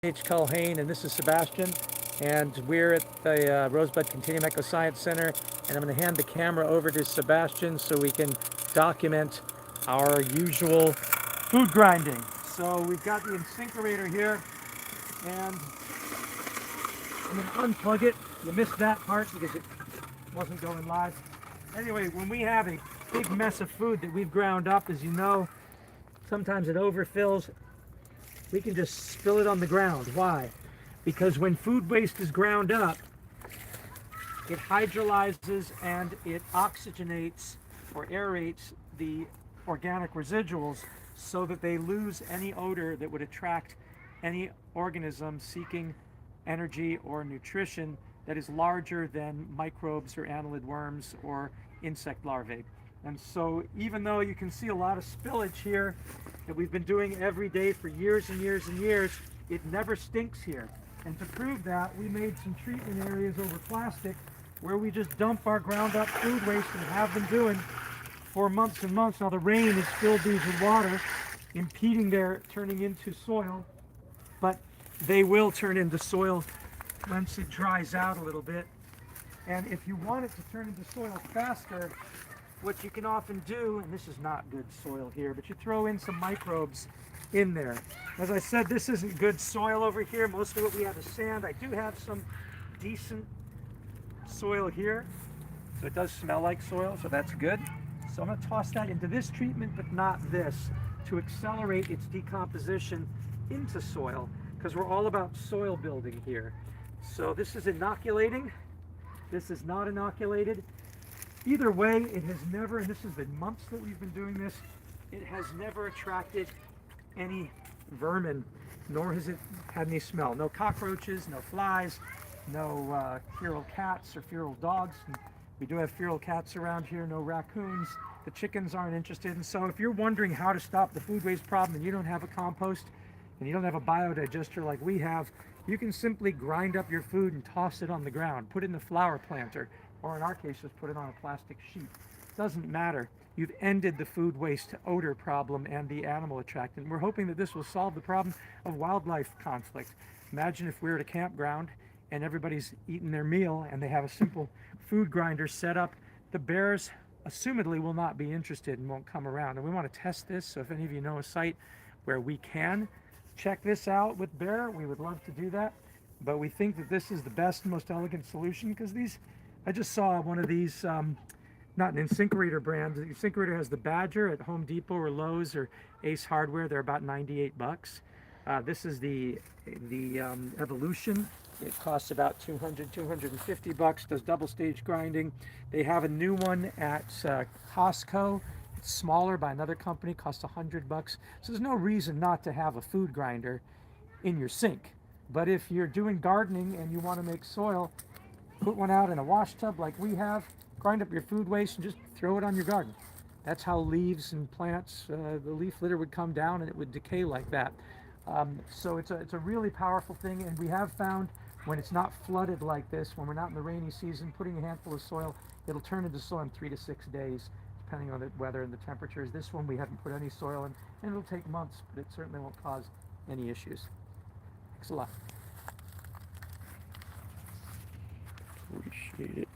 Culhane, and this is Sebastian, and we're at the Rosebud Continuum Eco Science Center, and I'm going to hand the camera over to Sebastian so we can document our usual food grinding. So we've got the incinerator here, and I'm going to unplug it. You missed that part because it wasn't going live. Anyway, when we have a big mess of food that we've ground up, as you know, sometimes it overfills. We can just spill it on the ground. Why? Because when food waste is ground up, it hydrolyzes and it oxygenates or aerates the organic residuals so that they lose any odor that would attract any organism seeking energy or nutrition that is larger than microbes or annelid worms or insect larvae. And so even though you can see a lot of spillage here that we've been doing every day for years and years and years, it never stinks here. And to prove that, we made some treatment areas over plastic where we just dump our ground up food waste and have been doing for months and months. Now the rain has filled these with water, impeding their turning into soil, but they will turn into soil once it dries out a little bit. And if you want it to turn into soil faster, what you can often do, and this is not good soil here, but you throw in some microbes in there. As I said, this isn't good soil over here. Most of what we have is sand. I do have some decent soil here, so it does smell like soil, so that's good. So I'm going to toss that into this treatment, but not this, to accelerate its decomposition into soil, because we're all about soil building here. So this is inoculating. This is not inoculated. Either way, it has never, and this is the months that we've been doing this, it has never attracted any vermin, nor has it had any smell. No cockroaches, no flies, no feral cats or feral dogs. And we do have feral cats around here, no raccoons. The chickens aren't interested. And so if you're wondering how to stop the food waste problem and you don't have a compost and you don't have a biodigester like we have, you can simply grind up your food and toss it on the ground, put it in the flower planter, or in our case, just put it on a plastic sheet. Doesn't matter. You've ended the food waste odor problem and the animal attractant. We're hoping that this will solve the problem of wildlife conflict. Imagine if we were at a campground and everybody's eating their meal and they have a simple food grinder set up. The bears assumedly will not be interested and won't come around. And we want to test this, so if any of you know a site where we can check this out with bear, we would love to do that. But we think that this is the best and most elegant solution, because these, I just saw one of these, not an incinerator brand. The incinerator has the Badger at Home Depot or Lowe's or Ace Hardware. They're about 98 bucks. This is the Evolution. It costs about 250 bucks. Does double stage grinding. They have a new one at Costco. It's smaller, by another company, costs 100 bucks. So there's no reason not to have a food grinder in your sink. But if you're doing gardening and you want to make soil, put one out in a wash tub like we have, grind up your food waste and just throw it on your garden. That's how leaves and plants, the leaf litter would come down and it would decay like that. So it's a really powerful thing, and we have found when it's not flooded like this, when we're not in the rainy season, putting a handful of soil, it'll turn into soil in 3 to 6 days, depending on the weather and the temperatures. This one we haven't put any soil in, and it'll take months, but it certainly won't cause any issues. Thanks a lot. Appreciate it.